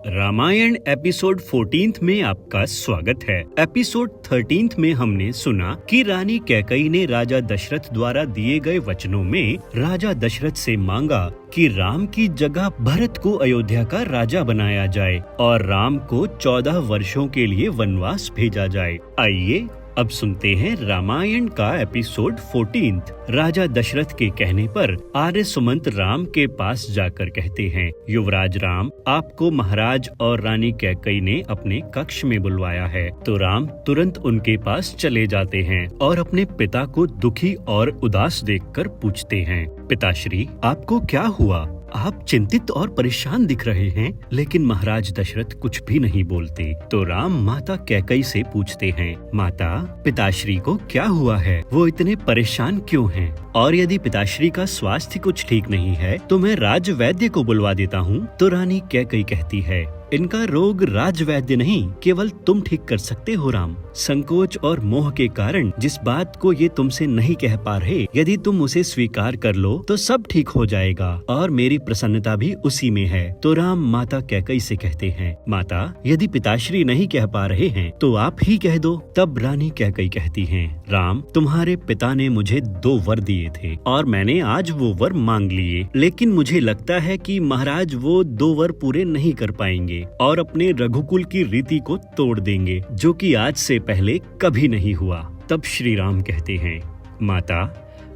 Ramayan episode 14 में आपका स्वागत है। एपिसोड 13 में हमने सुना कि रानी कैकई ने राजा दशरथ द्वारा दिए गए वचनों में राजा दशरथ से मांगा कि राम की जगह भरत को अयोध्या का राजा बनाया जाए और राम को 14 वर्षों के लिए वनवास भेजा जाए। आइए अब सुनते हैं रामायण का एपिसोड 14। राजा दशरथ के कहने पर आर्य सुमंत राम के पास जाकर कहते हैं, युवराज राम, आपको महाराज और रानी कैकई ने अपने कक्ष में बुलवाया है। तो राम तुरंत उनके पास चले जाते हैं और अपने पिता को दुखी और उदास देखकर पूछते हैं, पिताश्री, आपको क्या हुआ? आप चिंतित और परेशान दिख रहे हैं। लेकिन महाराज दशरथ कुछ भी नहीं बोलते। तो राम माता कैकई से पूछते हैं, माता, पिताश्री को क्या हुआ है? वो इतने परेशान क्यों हैं? और यदि पिताश्री का स्वास्थ्य कुछ ठीक नहीं है तो मैं राजवैद्य को बुलवा देता हूँ। तो रानी कैकई कहती है, इनका रोग राजवैद्य नहीं, केवल तुम ठीक कर सकते हो राम। संकोच और मोह के कारण जिस बात को ये तुमसे नहीं कह पा रहे, यदि तुम उसे स्वीकार कर लो तो सब ठीक हो जाएगा और मेरी प्रसन्नता भी उसी में है। तो राम माता कैकई से कहते हैं, माता, यदि पिताश्री नहीं कह पा रहे हैं तो आप ही कह दो। तब रानी कैकई कहती हैं, राम, तुम्हारे पिता ने मुझे 2 वर दिए थे और मैंने आज वो वर मांग लिए, लेकिन मुझे लगता है कि महाराज वो 2 वर पूरे नहीं कर पाएंगे और अपने रघुकुल की रीति को तोड़ देंगे, जो कि आज से पहले कभी नहीं हुआ। तब श्री राम कहते हैं, माता,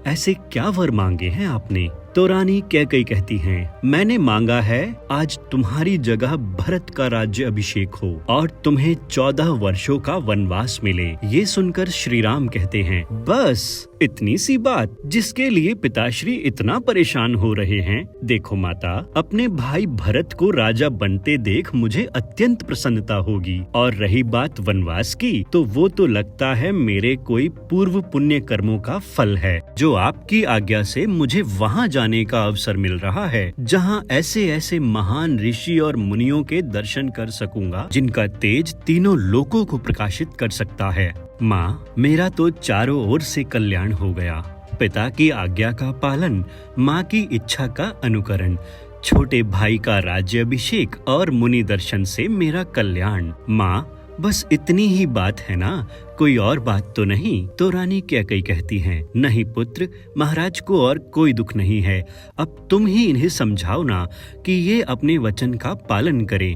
ऐसे क्या वर मांगे हैं आपने? तो रानी कैकई कहती हैं, मैंने मांगा है आज तुम्हारी जगह भरत का राज्य अभिषेक हो और तुम्हें 14 वर्षों का वनवास मिले। ये सुनकर श्री राम कहते हैं, बस इतनी सी बात जिसके लिए पिताश्री इतना परेशान हो रहे हैं? देखो माता, अपने भाई भरत को राजा बनते देख मुझे अत्यंत प्रसन्नता होगी, और रही बात वनवास की, तो वो तो लगता है मेरे कोई पूर्व पुण्य कर्मों का फल है, जो आपकी आज्ञा से मुझे वहाँ जाने का अवसर मिल रहा है, जहाँ ऐसे ऐसे महान ऋषि और मुनियों के दर्शन कर सकूंगा जिनका तेज तीनों लोकों को प्रकाशित कर सकता है। माँ, मेरा तो चारों ओर से कल्याण हो गया। पिता की आज्ञा का पालन, माँ की इच्छा का अनुकरण, छोटे भाई का राज्य अभिषेक और मुनि दर्शन से मेरा कल्याण। माँ, बस इतनी ही बात है ना, कोई और बात तो नहीं? तो रानी कैकई कहती हैं, नहीं पुत्र, महाराज को और कोई दुख नहीं है। अब तुम ही इन्हें समझाओ ना कि ये अपने वचन का पालन करें,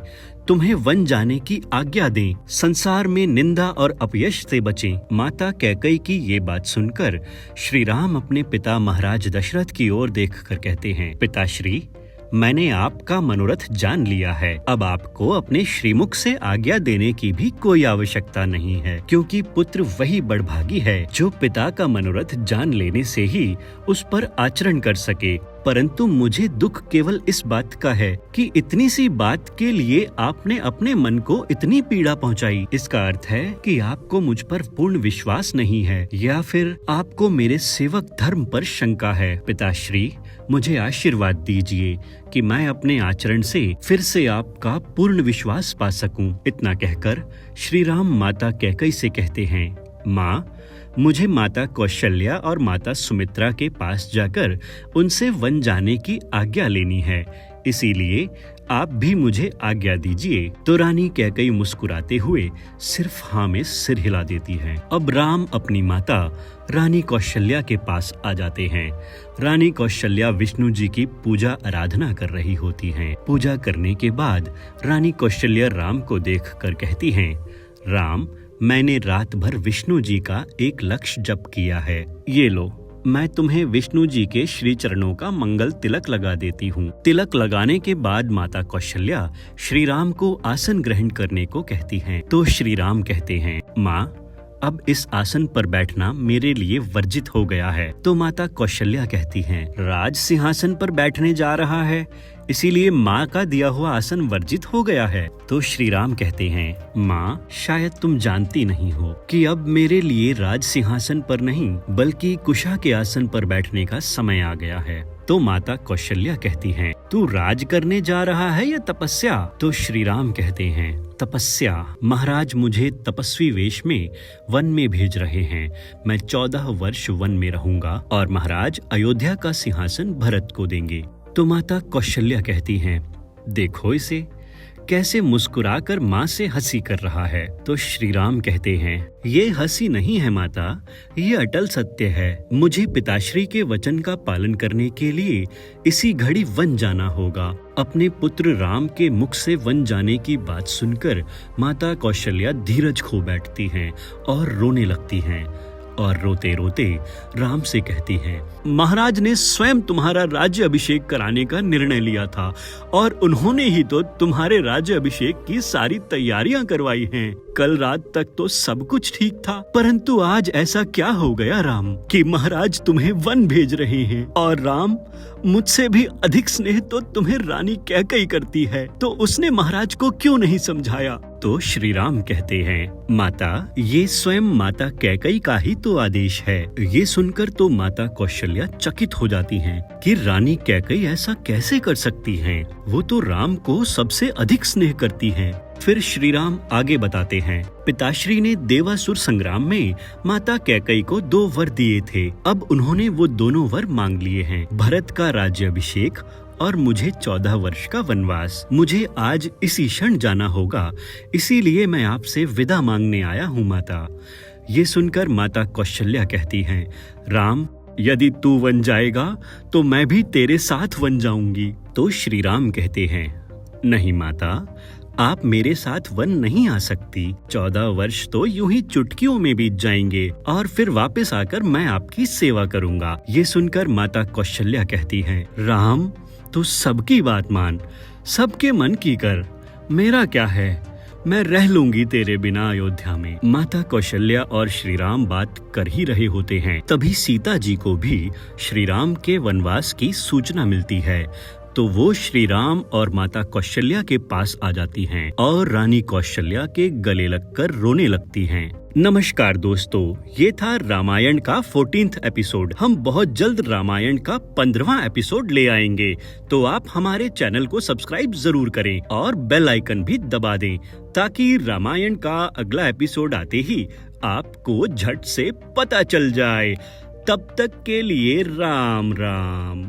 तुम्हें वन जाने की आज्ञा दें, संसार में निंदा और अपयश से बचें। माता कैकई की ये बात सुनकर श्री राम अपने पिता महाराज दशरथ की ओर देखकर कहते हैं, पिताश्री, मैंने आपका मनोरथ जान लिया है। अब आपको अपने श्रीमुख से आज्ञा देने की भी कोई आवश्यकता नहीं है, क्योंकि पुत्र वही बड़भागी है जो पिता का मनोरथ जान लेने से ही उस पर आचरण कर सके। परंतु मुझे दुख केवल इस बात का है कि इतनी सी बात के लिए आपने अपने मन को इतनी पीड़ा पहुंचाई। इसका अर्थ है कि आपको मुझ पर पूर्ण विश्वास नहीं है, या फिर आपको मेरे सेवक धर्म पर शंका है। पिताश्री, मुझे आशीर्वाद दीजिए कि मैं अपने आचरण से फिर से आपका पूर्ण विश्वास पा सकूं। इतना कहकर श्री राम माता कैकई से कहते हैं, माँ, मुझे माता कौशल्या और माता सुमित्रा के पास जाकर उनसे वन जाने की आज्ञा लेनी है, इसीलिए आप भी मुझे आज्ञा दीजिए। तो रानी कैकई मुस्कुराते हुए सिर्फ हाँ में सिर हिला देती है। अब राम अपनी माता रानी कौशल्या के पास आ जाते हैं। रानी कौशल्या विष्णु जी की पूजा आराधना कर रही होती हैं। पूजा करने के बाद रानी कौशल्या राम को देखकर कहती हैं, राम, मैंने रात भर विष्णु जी का 1 लक्ष जप किया है। ये लो, मैं तुम्हें विष्णु जी के श्री चरणों का मंगल तिलक लगा देती हूँ। तिलक लगाने के बाद माता कौशल्या श्री राम को आसन ग्रहण करने को कहती हैं। तो श्री राम कहते हैं, माँ, अब इस आसन पर बैठना मेरे लिए वर्जित हो गया है। तो माता कौशल्या कहती हैं, राज सिंहासन पर बैठने जा रहा है, इसीलिए माँ का दिया हुआ आसन वर्जित हो गया है। तो श्री राम कहते हैं, माँ, शायद तुम जानती नहीं हो कि अब मेरे लिए राज सिंहासन पर नहीं बल्कि कुशा के आसन पर बैठने का समय आ गया है। तो माता कौशल्या कहती हैं, तू राज करने जा रहा है या तपस्या? तो श्री राम कहते हैं, तपस्या। महाराज मुझे तपस्वी वेश में वन में भेज रहे हैं। मैं 14 वर्ष वन में रहूंगा और महाराज अयोध्या का सिंहासन भरत को देंगे। तो माता कौशल्या कहती हैं, देखो इसे, कैसे मुस्कुराकर माँ से हंसी कर रहा है। तो श्री राम कहते हैं, ये हंसी नहीं है माता, ये अटल सत्य है। मुझे पिताश्री के वचन का पालन करने के लिए इसी घड़ी वन जाना होगा। अपने पुत्र राम के मुख से वन जाने की बात सुनकर माता कौशल्या धीरज खो बैठती हैं और रोने लगती हैं और रोते रोते राम से कहती हैं, महाराज ने स्वयं तुम्हारा राज्य अभिषेक कराने का निर्णय लिया था और उन्होंने ही तो तुम्हारे राज्य अभिषेक की सारी तैयारियां करवाई हैं। कल रात तक तो सब कुछ ठीक था, परंतु आज ऐसा क्या हो गया राम कि महाराज तुम्हें वन भेज रहे हैं। और राम, मुझसे भी अधिक स्नेह तो तुम्हें रानी कैकई करती है, तो उसने महाराज को क्यों नहीं समझाया। तो श्री राम कहते हैं, माता, ये स्वयं माता कैकई का ही तो आदेश है। ये सुनकर तो माता कौशल्या चकित हो जाती हैं कि रानी कैकई ऐसा कैसे कर सकती हैं। वो तो राम को सबसे अधिक स्नेह करती हैं। फिर श्री राम आगे बताते हैं, पिताश्री ने देवासुर संग्राम में माता कैकई को 2 वर दिए थे। अब उन्होंने वो दोनों वर मांग लिए हैं, भरत का राज्याभिषेक और मुझे 14 वर्ष का वनवास। मुझे आज इसी क्षण जाना होगा, इसीलिए मैं आपसे विदा मांगने आया हूँ माता। ये सुनकर माता कौशल्या कहती हैं, राम, यदि तू वन जाएगा तो मैं भी तेरे साथ वन जाऊंगी। तो श्री राम कहते हैं, नहीं माता, आप मेरे साथ वन नहीं आ सकती। 14 वर्ष तो यूं ही चुटकियों में बीत जाएंगे और फिर वापस आकर मैं आपकी सेवा करूंगा। ये सुनकर माता कौशल्या कहती हैं, राम, तू सबकी बात मान, सबके मन की कर, मेरा क्या है, मैं रह लूंगी तेरे बिना अयोध्या में। माता कौशल्या और श्री राम बात कर ही रहे होते हैं, तभी सीता जी को भी श्री राम के वनवास की सूचना मिलती है। तो वो श्री राम और माता कौशल्या के पास आ जाती हैं और रानी कौशल्या के गले लगकर रोने लगती हैं। नमस्कार दोस्तों, ये था रामायण का 14th एपिसोड। हम बहुत जल्द रामायण का 15वां एपिसोड ले आएंगे, तो आप हमारे चैनल को सब्सक्राइब जरूर करें और बेल आइकन भी दबा दें, ताकि रामायण का अगला एपिसोड आते ही आपको झट से पता चल जाए। तब तक के लिए राम राम।